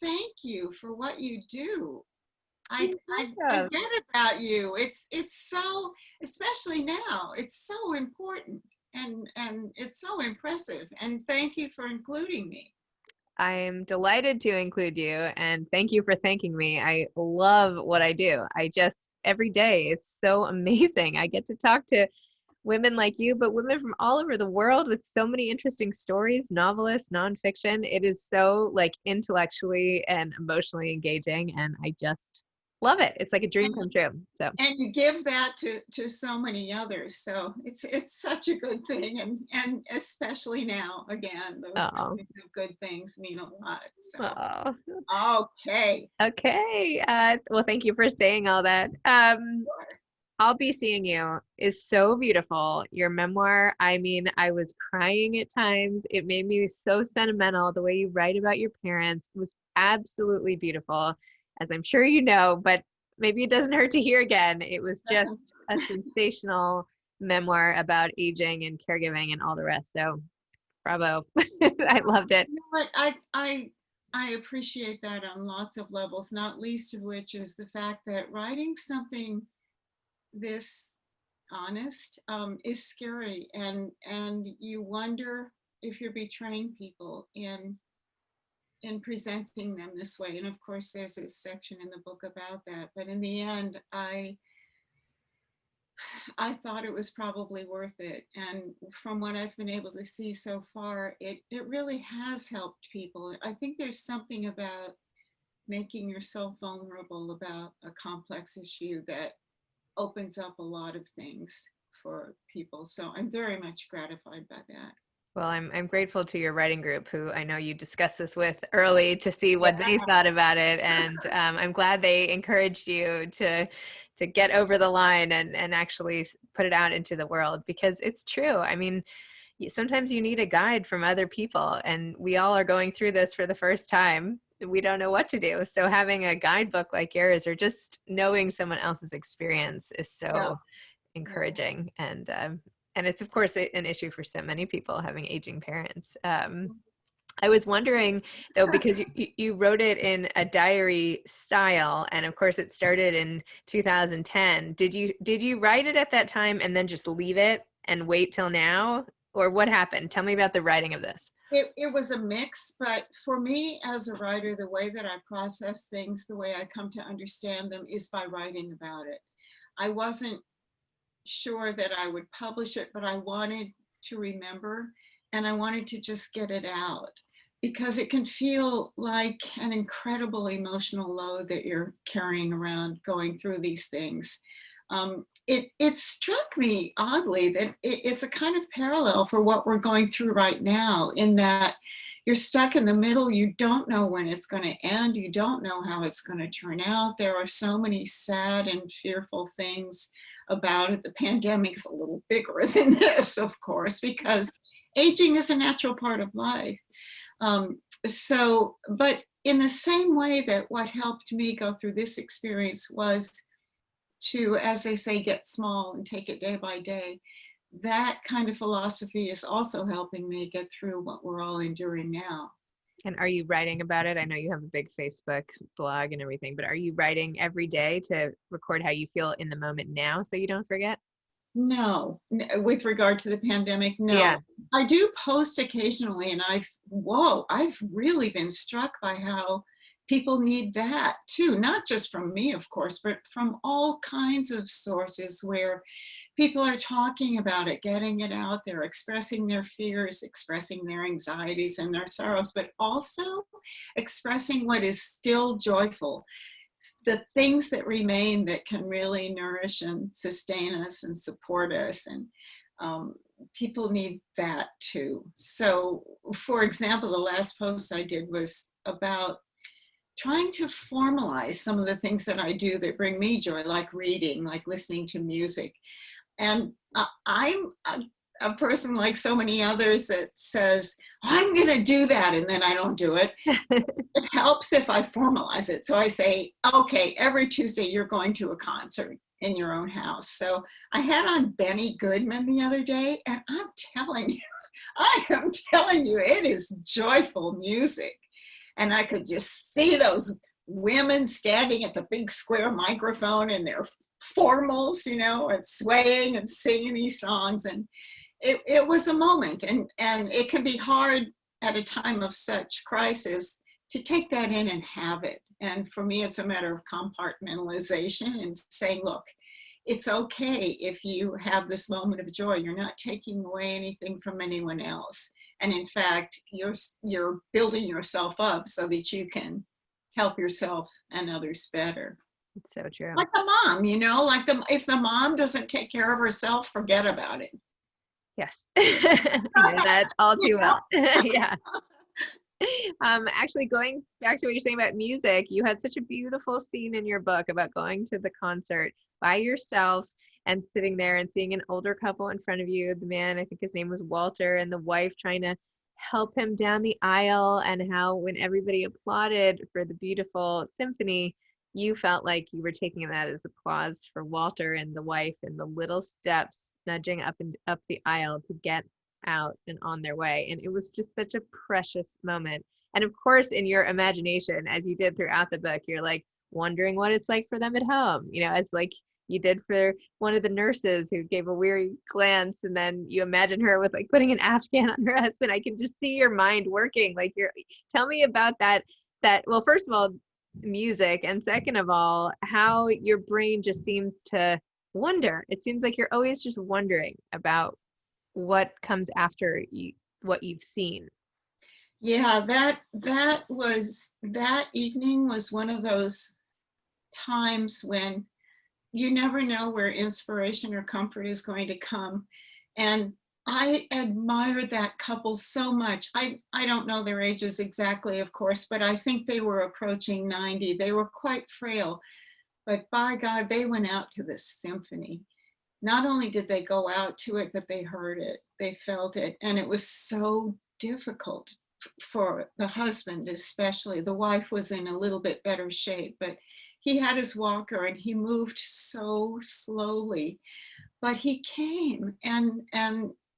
thank you for what you do. I, You're I welcome. get about you. It's so, especially now, it's so important and it's so impressive. And thank you for including me. I'm delighted to include you, and thank you for thanking me. I love what I do. I just, every day is so amazing. I get to talk to women like you, but women from all over the world with so many interesting stories, novelists, nonfiction. It is so like intellectually and emotionally engaging, and I just love it. It's like a dream come true. So, And you give that to so many others, so it's such a good thing, and especially now, again, those oh, kinds of good things mean a lot. So oh, okay. okay. Well, thank you for saying all that. Sure. I'll Be Seeing You is so beautiful. Your memoir, I mean, I was crying at times. It made me so sentimental. The way you write about your parents was absolutely beautiful, as I'm sure you know, but maybe it doesn't hurt to hear again. It was just a sensational memoir about aging and caregiving and all the rest. So, bravo. I loved it. You know what? I appreciate that on lots of levels, not least of which is the fact that writing something this honest is scary, and you wonder if you're betraying people in presenting them this way. And of course, there's a section in the book about that. But in the end, I thought it was probably worth it. And from what I've been able to see so far, it really has helped people. I think there's something about making yourself vulnerable about a complex issue that opens up a lot of things for people. So I'm very much gratified by that. Well, I'm grateful to your writing group, who I know you discussed this with early, to see Yeah. what they thought about it, and I'm glad they encouraged you to get over the line and actually put it out into the world, because it's true. I mean, sometimes you need a guide from other people, and we all are going through this for the first time. We don't know what to do, so having a guidebook like yours, or just knowing someone else's experience, is Yeah. so encouraging. And it's of course an issue for so many people, having aging parents. I was wondering though, because you wrote it in a diary style, and of course it started in 2010. Did you write it at that time and then just leave it and wait till now, or what happened? Tell me about the writing of this. It was a mix, but for me as a writer, the way that I process things, the way I come to understand them is by writing about it. I wasn't sure that I would publish it, but I wanted to remember, and I wanted to just get it out, because it can feel like an incredible emotional load that you're carrying around going through these things. It struck me oddly that it's a kind of parallel for what we're going through right now, in that you're stuck in the middle. You don't know when it's going to end. You don't know how it's going to turn out. There are so many sad and fearful things about it. The pandemic's a little bigger than this, of course, because aging is a natural part of life. But in the same way that what helped me go through this experience was to, as they say, get small and take it day by day, that kind of philosophy is also helping me get through what we're all enduring now. And are you writing about it? I know you have a big Facebook blog and everything, but are you writing every day to record how you feel in the moment now so you don't forget? No, with regard to the pandemic, Yeah. no. I do post occasionally, and I've really been struck by how people need that too, not just from me, of course, but from all kinds of sources where people are talking about it, getting it out there, expressing their fears, expressing their anxieties and their sorrows, but also expressing what is still joyful, the things that remain that can really nourish and sustain us and support us. And people need that too. So, for example, the last post I did was about trying to formalize some of the things that I do that bring me joy, like reading, like listening to music. And I'm a person like so many others that says, I'm going to do that, and then I don't do it. It helps if I formalize it. So I say, okay, every Tuesday you're going to a concert in your own house. So I had on Benny Goodman the other day, and I am telling you, it is joyful music. And I could just see those women standing at the big square microphone in their formals, and swaying and singing these songs. And it was a moment. And it can be hard at a time of such crisis to take that in and have it. And for me, it's a matter of compartmentalization and saying, look, it's okay if you have this moment of joy. You're not taking away anything from anyone else. And in fact, you're building yourself up so that you can help yourself and others better. It's so true. Like the mom, if the mom doesn't take care of herself, forget about it. Yes. I know that all too well. Yeah. Actually, going back to what you're saying about music, you had such a beautiful scene in your book about going to the concert by yourself and sitting there and seeing an older couple in front of you. The man, I think his name was Walter, and the wife trying to help him down the aisle, and how when everybody applauded for the beautiful symphony, you felt like you were taking that as applause for Walter and the wife, and the little steps nudging up and up the aisle to get out and on their way. And it was just such a precious moment. And of course, in your imagination, as you did throughout the book, you're like wondering what it's like for them at home, as like you did for one of the nurses who gave a weary glance, and then you imagine her with like putting an Afghan on her husband. I can just see your mind working. Like tell me about that, well, first of all, music, and second of all, how your brain just seems to wonder. It seems like you're always just wondering about what comes after what you've seen. Yeah, that evening was one of those times when you never know where inspiration or comfort is going to come. And I admired that couple so much. I don't know their ages exactly, of course, but I think they were approaching 90. They were quite frail, but by God, they went out to this symphony. Not only did they go out to it, but they heard it, they felt it. And it was so difficult for the husband, especially. The wife was in a little bit better shape, but he had his walker and he moved so slowly, but he came. And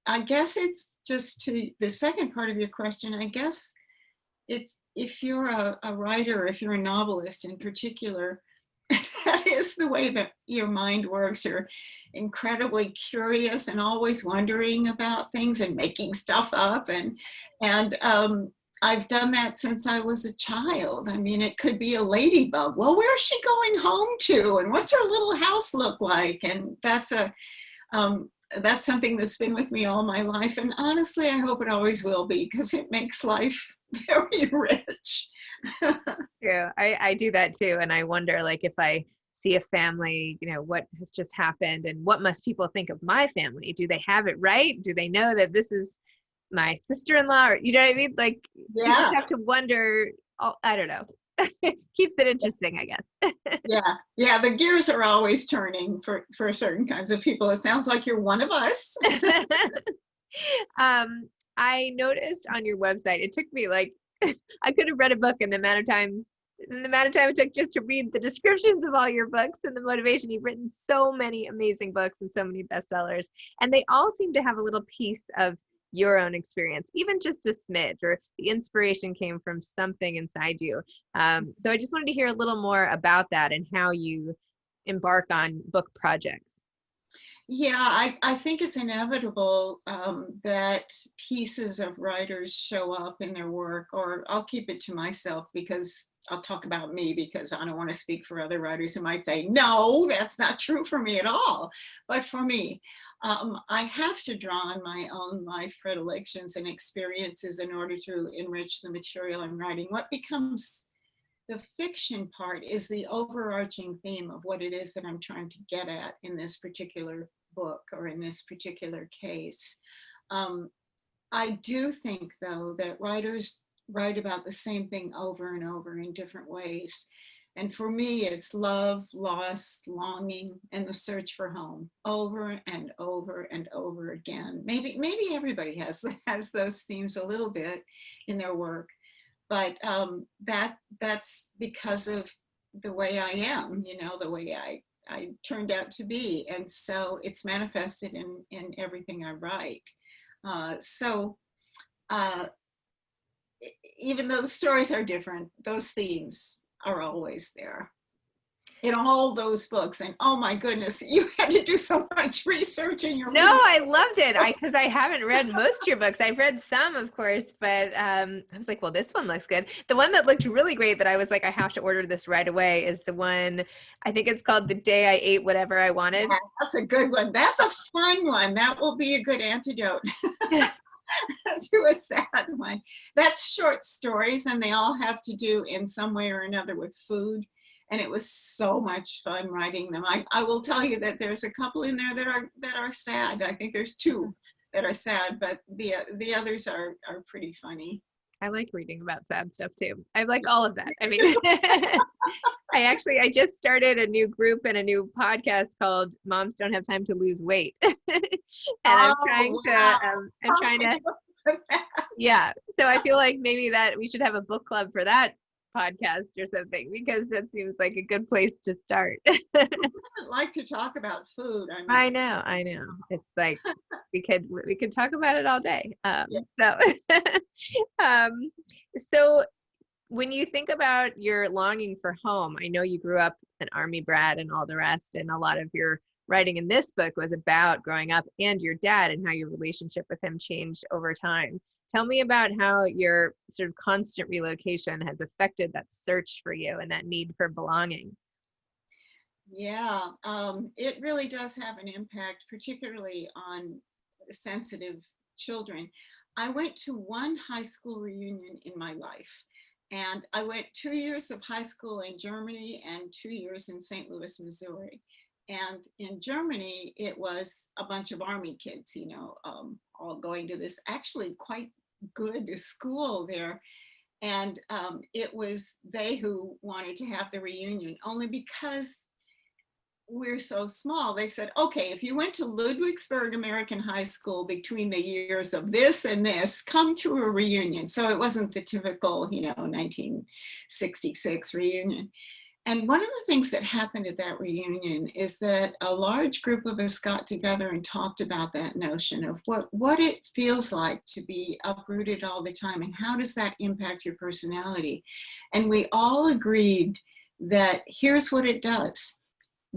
I guess it's just to the second part of your question, I guess it's, if you're a writer, if you're a novelist in particular, that is the way that your mind works. You're incredibly curious and always wondering about things and making stuff up. And I've done that since I was a child. I mean, it could be a ladybug. Well, where's she going home to? And what's her little house look like? And that's something that's been with me all my life. And honestly, I hope it always will be, because it makes life very rich. True. I do that too. And I wonder, like, if I see a family, what has just happened and what must people think of my family? Do they have it right? Do they know that this is my sister-in-law? Or, you know what I mean? Like, you just have to wonder. I don't know. Keeps it interesting, I guess. Yeah. The gears are always turning for certain kinds of people. It sounds like you're one of us. I noticed on your website, it took me like, I could have read a book in the amount of time it took just to read the descriptions of all your books and the motivation. You've written so many amazing books and so many bestsellers, and they all seem to have a little piece of your own experience, even just a smidge, or the inspiration came from something inside you. So I just wanted to hear a little more about that and how you embark on book projects. Yeah, I think it's inevitable that pieces of writers show up in their work, or I'll keep it to myself because I'll talk about me, because I don't want to speak for other writers who might say, no, that's not true for me at all. But for me, I have to draw on my own life predilections and experiences in order to enrich the material I'm writing. What becomes the fiction part is the overarching theme of what it is that I'm trying to get at in this particular book or in this particular case. I do think, though, that writers write about the same thing over and over in different ways. And for me, it's love, loss, longing, and the search for home over and over and over again. Maybe everybody has those themes a little bit in their work. But that's because of the way I am, the way I turned out to be. And so it's manifested in everything I write. even though the stories are different, those themes are always there in all those books. And oh my goodness, you had to do so much research in your No, reading. I loved it. Because I haven't read most of your books. I've read some, of course, but I was like, well, this one looks good. The one that looked really great that I was like, I have to order this right away is the one, I think it's called The Day I Ate Whatever I Wanted. Yeah, that's a good one. That's a fun one. That will be a good antidote to a sad one. That's short stories, and they all have to do in some way or another with food. And it was so much fun writing them. I will tell you that there's a couple in there that are sad. I think there's two that are sad, but the others are pretty funny. I like reading about sad stuff too. I like all of that. I mean, I just started a new group and a new podcast called Moms Don't Have Time to Lose Weight. And I'm trying to, yeah. So I feel like maybe that we should have a book club for that podcast or something, because that seems like a good place to start. Who doesn't like to talk about food? I know. It's like we could talk about it all day. Yeah. So when you think about your longing for home, I know you grew up an Army brat and all the rest, and a lot of your writing in this book was about growing up and your dad and how your relationship with him changed over time. Tell me about how your sort of constant relocation has affected that search for you and that need for belonging. Yeah, it really does have an impact, particularly on sensitive children. I went to one high school reunion in my life, and I went 2 years of high school in Germany and 2 years in St. Louis, Missouri. And in Germany, it was a bunch of Army kids, all going to this actually quite good school there. And it was they who wanted to have the reunion, only because we're so small. They said, okay, if you went to Ludwigsburg American High School between the years of this and this, come to a reunion. So it wasn't the typical, 1966 reunion. And one of the things that happened at that reunion is that a large group of us got together and talked about that notion of what it feels like to be uprooted all the time, and how does that impact your personality. And we all agreed that here's what it does.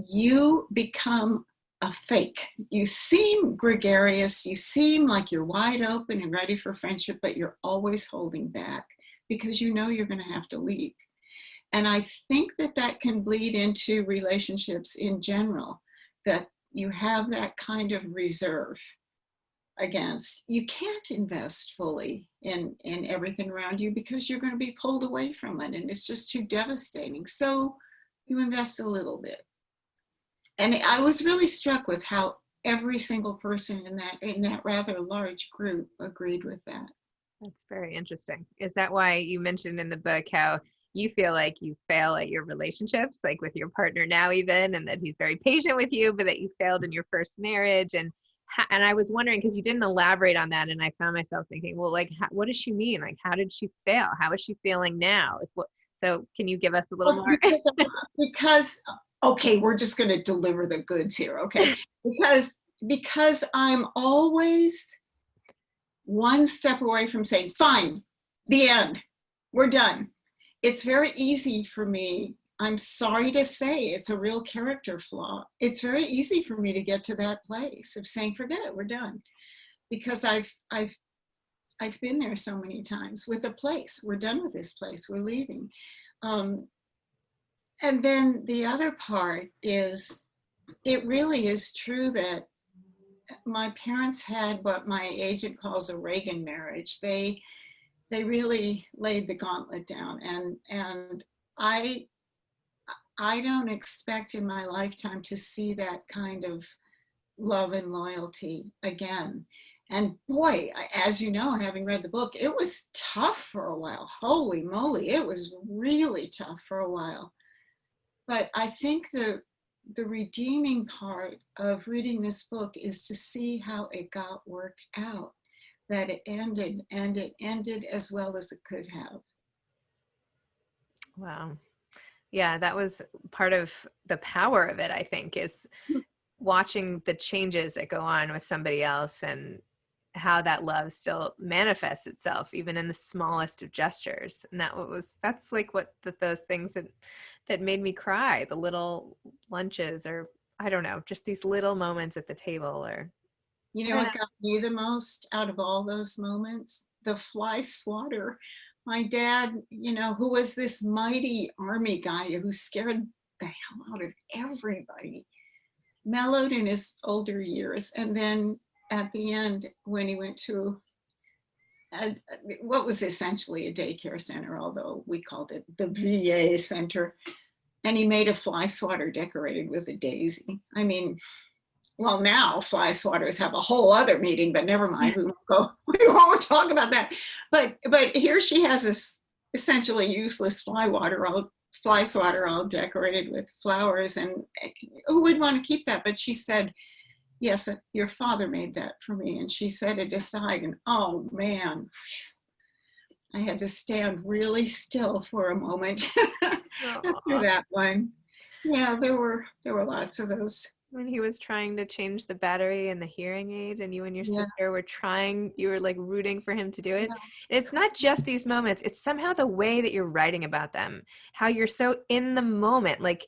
You become a fake. You seem gregarious, you seem like you're wide open and ready for friendship, but you're always holding back because you know you're going to have to leave. And I think that can bleed into relationships in general, that you have that kind of reserve against. You can't invest fully in everything around you because you're going to be pulled away from it, and it's just too devastating. So you invest a little bit. And I was really struck with how every single person in that rather large group agreed with that. That's very interesting. Is that why you mentioned in the book how you feel like you fail at your relationships, like with your partner now even, and that he's very patient with you, but that you failed in your first marriage? And I was wondering, because you didn't elaborate on that, and I found myself thinking, well, like, what does she mean? Like, how did she fail? How is she feeling now? Like, so can you give us a little more? Because okay, we're just going to deliver the goods here, okay? Because I'm always one step away from saying, fine, the end, we're done. It's very easy for me, I'm sorry to say, it's a real character flaw. It's very easy for me to get to that place of saying, forget it, we're done. Because I've been there so many times with a place. We're done with this place, we're leaving. And then the other part is, it really is true that my parents had what my agent calls a Reagan marriage. They really laid the gauntlet down, and I don't expect in my lifetime to see that kind of love and loyalty again. And boy, as you know, having read the book, it was tough for a while. Holy moly, it was really tough for a while. But I think the redeeming part of reading this book is to see how it got worked out, that it ended, and it ended as well as it could have. Wow. Yeah, that was part of the power of it, I think, is watching the changes that go on with somebody else and how that love still manifests itself even in the smallest of gestures. And that's like those things that made me cry, the little lunches, or I don't know, just these little moments at the table, or You I know don't know. what got me the most out of all those moments? The fly swatter. My dad, who was this mighty army guy who scared the hell out of everybody, mellowed in his older years. And then at the end, when he went to a, what was essentially a daycare center, although we called it the VA center, and he made a fly swatter decorated with a daisy. I mean, well, now fly swatters have a whole other meeting, but never mind. We won't talk about that. But here she has this essentially useless fly swatter all decorated with flowers, and who would want to keep that? But she said, "Yes, your father made that for me," and she set it aside. And oh man, I had to stand really still for a moment after Aw. that one. Yeah, there were lots of those. When he was trying to change the battery in the hearing aid, and you and your Yeah, sister were trying, you were like rooting for him to do it. yeah. And it's not just these moments, it's somehow the way that you're writing about them, how you're so in the moment. Like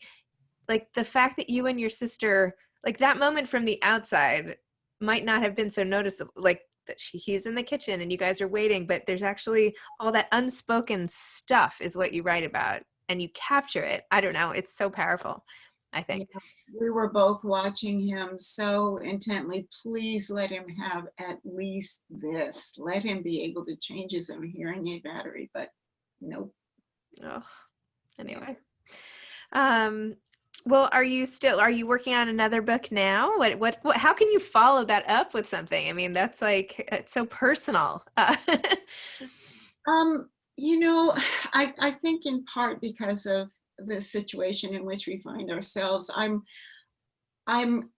the fact that you and your sister, like that moment from the outside might not have been so noticeable, like that he's in the kitchen and you guys are waiting, but there's actually all that unspoken stuff is what you write about, and you capture it. I don't know, it's so powerful, I Yeah, think. we were both watching him so intently. Please let him have at least this. Let him be able to change his own hearing aid battery, but nope. Oh, Yeah. anyway. Um, well, are you working on another book now? What, how can you follow that up with something? I mean, that's like, it's so personal. Um, you know, I think in part because of the situation in which we find ourselves, I'm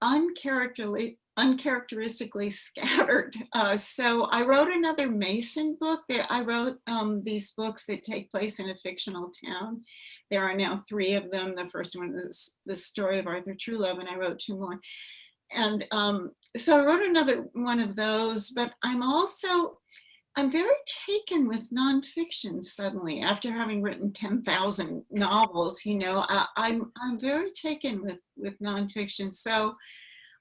uncharacteristically scattered. So I wrote another Mason book. I wrote these books that take place in a fictional town. There are now 3 of them. The first one is the story of Arthur Trulove, and I wrote 2 more. And so I wrote another one of those, but I'm very taken with nonfiction suddenly after having written 10,000 novels. I'm very taken with nonfiction. So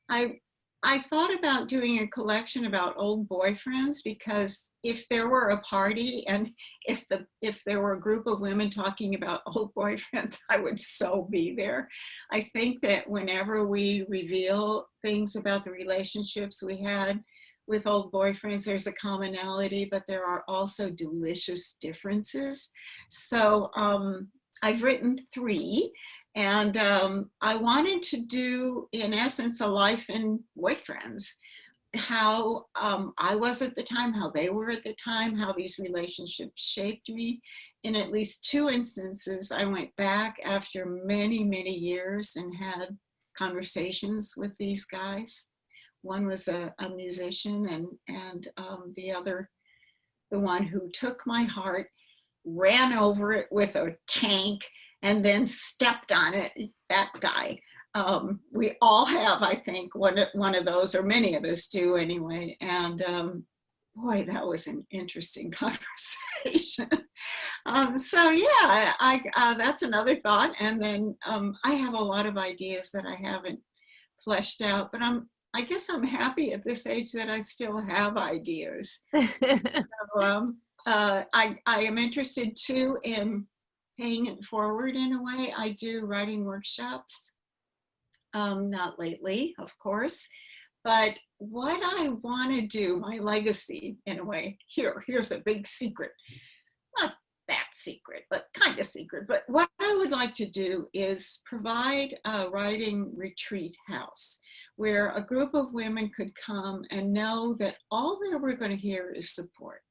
I I thought about doing a collection about old boyfriends, because if there were a party and if there were a group of women talking about old boyfriends, I would so be there. I think that whenever we reveal things about the relationships we had with old boyfriends, there's a commonality, but there are also delicious differences. So I've written 3. And I wanted to do, in essence, a life in boyfriends, how I was at the time, how they were at the time, how these relationships shaped me. In at least 2 instances, I went back after many, many years and had conversations with these guys. One was a musician, and the one who took my heart, ran over it with a tank, and then stepped on it, that guy. We all have, I think, one of those, or many of us do anyway. And boy, that was an interesting conversation. So yeah, that's another thought. And then I have a lot of ideas that I haven't fleshed out, but I guess I'm happy at this age that I still have ideas. So, I am interested too in paying it forward in a way. I do writing workshops, not lately, of course, but what I want to do, my legacy in a way, here's a big secret. Not that secret, but kind of secret. But what I would like to do is provide a writing retreat house where a group of women could come and know that all they were going to hear is support.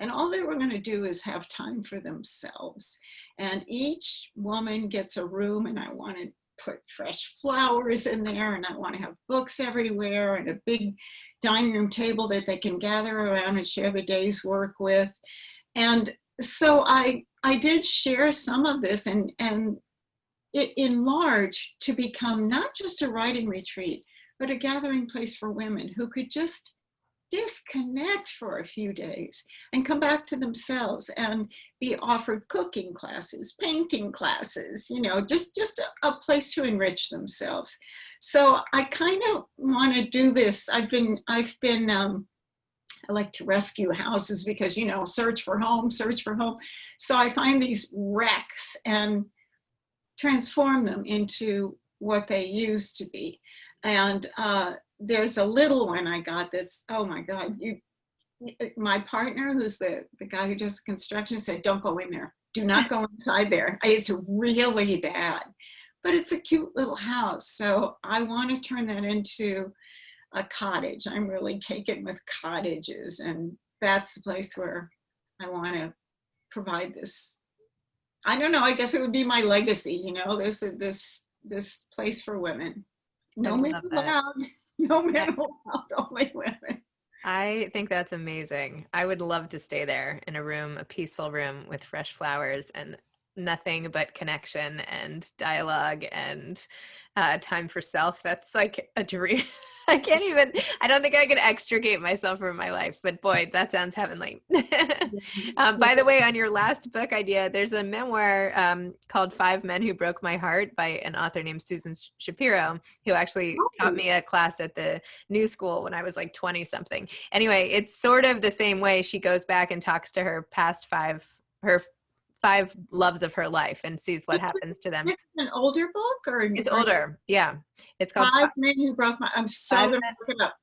And all they were going to do is have time for themselves. And each woman gets a room, and I want to put fresh flowers in there, and I want to have books everywhere, and a big dining room table that they can gather around and share the day's work with. And so I did share some of this, and it enlarged to become not just a writing retreat, but a gathering place for women who could just disconnect for a few days and come back to themselves and be offered cooking classes, painting classes, just a place to enrich themselves. So I kind of want to do this. I like to rescue houses because, search for home. So I find these wrecks and transform them into what they used to be. And there's a little one I got that's, oh my God, my partner, who's the guy who does construction, said, don't go in there. Do not go inside there. It's really bad, but it's a cute little house. So I want to turn that into a cottage. I'm really taken with cottages, and that's the place where I want to provide this. I don't know, I guess it would be my legacy, this place for women. No men allowed, no men allowed, only women. I think that's amazing. I would love to stay there in a peaceful room with fresh flowers and nothing but connection and dialogue and time for self. That's like a dream. I don't think I can extricate myself from my life, but boy, that sounds heavenly. By the way, on your last book idea, there's a memoir called 5 Men Who Broke My Heart by an author named Susan Shapiro, who actually taught me a class at the New School when I was like 20 something. Anyway, it's sort of the same way. She goes back and talks to her past her 5 loves of her life and sees what happens to them. It's an older book, or it's older? Yeah, it's called 5 Men Who Broke My. I'm so gonna look it up.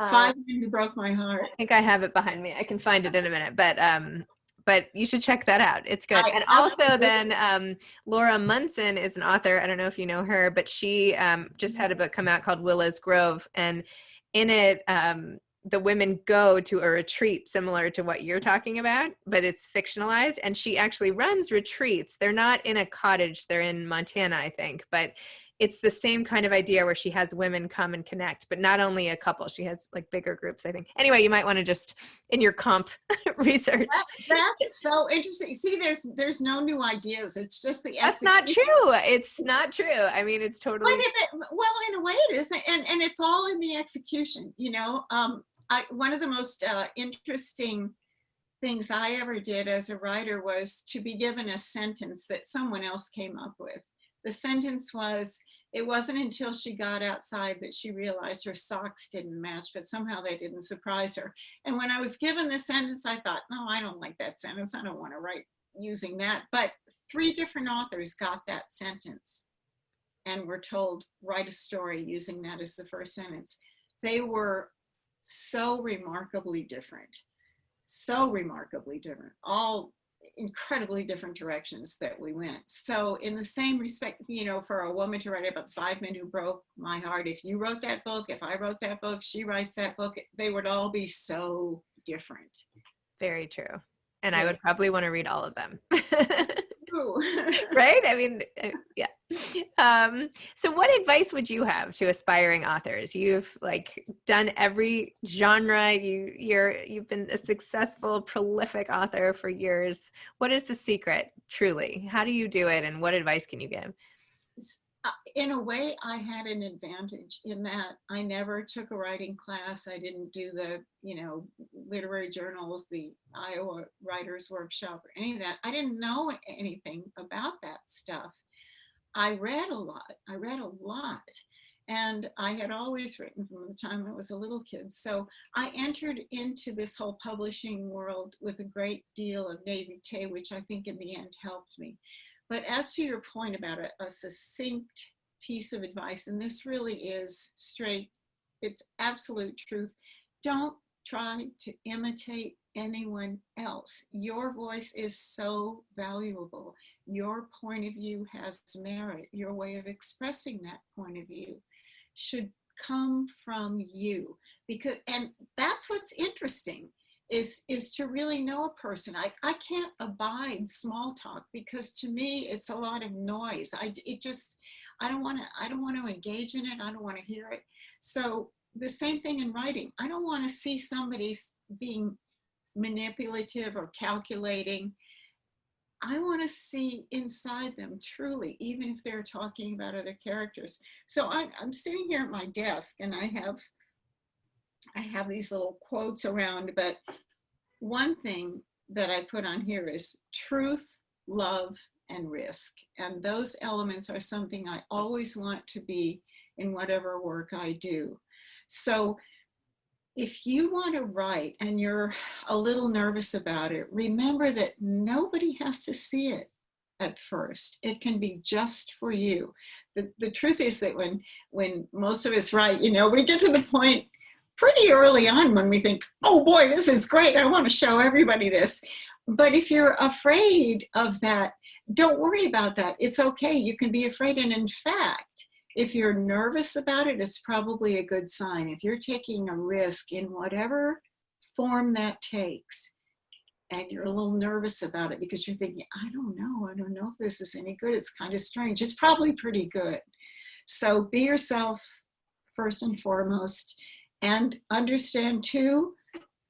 5 Men Who Broke My Heart. I think I have it behind me. I can find it in a minute, but you should check that out. It's good. And also then Laura Munson is an author. I don't know if you know her, but she just had a book come out called Willow's Grove, and in it the women go to a retreat similar to what you're talking about, but it's fictionalized, and she actually runs retreats. They're not in a cottage, they're in Montana, I think, but it's the same kind of idea where she has women come and connect, but not only a couple, she has like bigger groups, I think. Anyway, you might want to just in your comp research. That's so interesting. See, there's no new ideas. It's just the execution. That's not true. It's not true. I mean, it's totally. Well, in a way it is. And it's all in the execution, one of the most interesting things I ever did as a writer was to be given a sentence that someone else came up with. The sentence was, it wasn't until she got outside that she realized her socks didn't match, but somehow they didn't surprise her. And when I was given the sentence, I thought, no, I don't like that sentence. I don't want to write using that. But 3 different authors got that sentence and were told, write a story using that as the first sentence. They were so remarkably different, all incredibly different directions that we went. So in the same respect, for a woman to write about the 5 men who broke my heart, if you wrote that book, if I wrote that book, she writes that book, they would all be so different. Very true. And I would probably want to read all of them. Right? I mean, yeah. So what advice would you have to aspiring authors? You've done every genre. You've been a successful, prolific author for years. What is the secret, truly? How do you do it, and what advice can you give? In a way, I had an advantage in that I never took a writing class. I didn't do the, literary journals, the Iowa Writers Workshop, or any of that. I didn't know anything about that stuff. I read a lot. And I had always written from the time I was a little kid. So I entered into this whole publishing world with a great deal of naivete, which I think in the end helped me. But as to your point about a succinct piece of advice, and this really is straight, it's absolute truth. Don't try to imitate anyone else. Your voice is so valuable. Your point of view has merit. Your way of expressing that point of view should come from you. And that's what's interesting. Is to really know a person. I can't abide small talk because to me it's a lot of noise. I don't want to engage in it. I don't want to hear it. So the same thing in writing. I don't want to see somebody being manipulative or calculating. I want to see inside them truly, even if they're talking about other characters. So I'm sitting here at my desk and I have I have these little quotes around, but one thing that I put on here is truth, love, and risk. And those elements are something I always want to be in whatever work I do. So if you want to write and you're a little nervous about it, remember that nobody has to see it at first. It can be just for you. The truth is that when most of us write, we get to the point pretty early on when we think, oh boy, this is great. I want to show everybody this. But if you're afraid of that, don't worry about that. It's okay. You can be afraid. And in fact, if you're nervous about it, it's probably a good sign. If you're taking a risk in whatever form that takes, and you're a little nervous about it because you're thinking, I don't know if this is any good. It's kind of strange. It's probably pretty good. So be yourself first and foremost, and understand too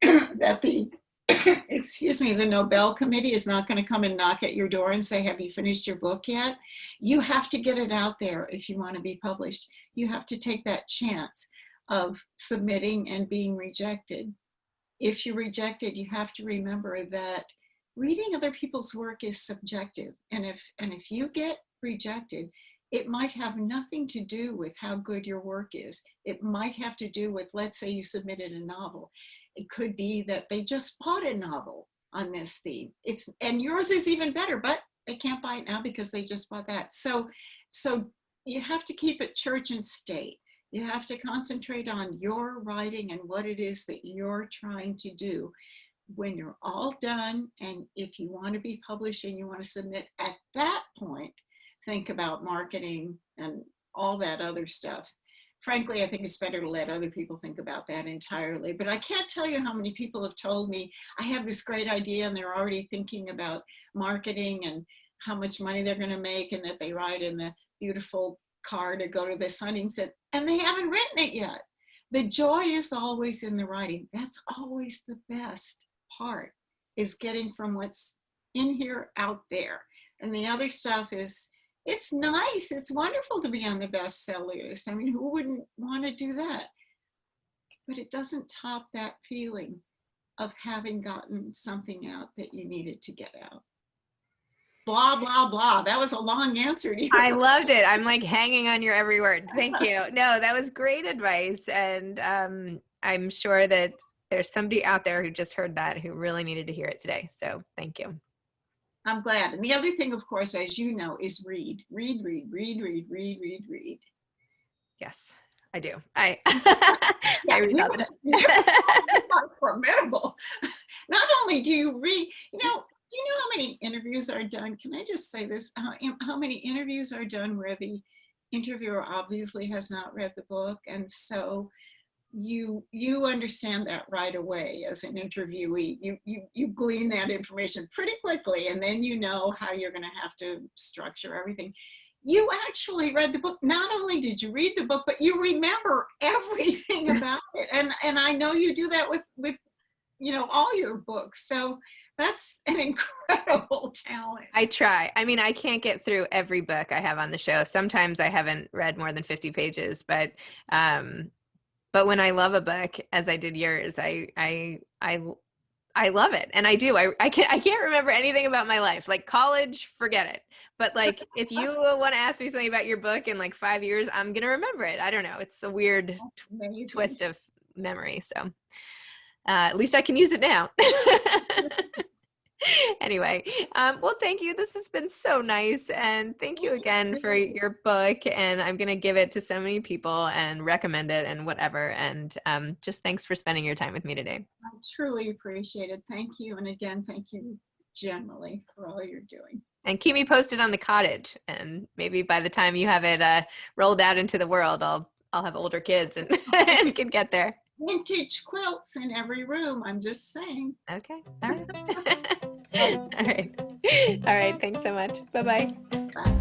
that the the Nobel Committee is not going to come and knock at your door and say, have you finished your book yet? You have to get it out there if you want to be published. You have to take that chance of submitting and being rejected. If you're rejected, you have to remember that reading other people's work is subjective. And if you get rejected, it might have nothing to do with how good your work is. It might have to do with, let's say you submitted a novel. It could be that they just bought a novel on this theme. And yours is even better, but they can't buy it now because they just bought that. So you have to keep it church and state. You have to concentrate on your writing and what it is that you're trying to do. When you're all done, and if you want to be published and you want to submit, at that point, think about marketing and all that other stuff. Frankly, I think it's better to let other people think about that entirely. But I can't tell you how many people have told me, I have this great idea, and they're already thinking about marketing and how much money they're going to make, and that they write in the beautiful car to go to the signings, and they haven't written it yet. The joy is always in the writing. That's always the best part, is getting from what's in here out there. And the other stuff is, it's nice. It's wonderful to be on the bestseller list. I mean, who wouldn't want to do that? But it doesn't top that feeling of having gotten something out that you needed to get out. Blah, blah, blah. That was a long answer to you. I loved it. I'm like hanging on your every word. Thank you. No, that was great advice. And I'm sure that there's somebody out there who just heard that who really needed to hear it today. So thank you. I'm glad. And the other thing, of course, as you know, is read. Yes, I do. I read love it. You are formidable. Not only do you read, do you know how many interviews are done? Can I just say this? How many interviews are done where the interviewer obviously has not read the book, and so you understand that right away as an interviewee. You glean that information pretty quickly, and then you know how you're going to have to structure everything. You actually read the book. Not only did you read the book, but you remember everything about it. And I know you do that with all your books. So that's an incredible talent. I try. I mean, I can't get through every book I have on the show. Sometimes I haven't read more than 50 pages, but when I love a book, as I did yours, I love it. And I do. I can't remember anything about my life. Like college, forget it. But like, if you want to ask me something about your book in like 5 years, I'm going to remember it. I don't know. It's a weird twist of memory. So at least I can use it now. Anyway, well, thank you. This has been so nice. And thank you again for your book. And I'm going to give it to so many people and recommend it and whatever. And just thanks for spending your time with me today. I truly appreciate it. Thank you. And again, thank you generally for all you're doing. And keep me posted on the cottage. And maybe by the time you have it rolled out into the world, I'll have older kids and, and can get there. Vintage quilts in every room. I'm just saying. Okay. All right. All right. Thanks so much. Bye-bye. Bye.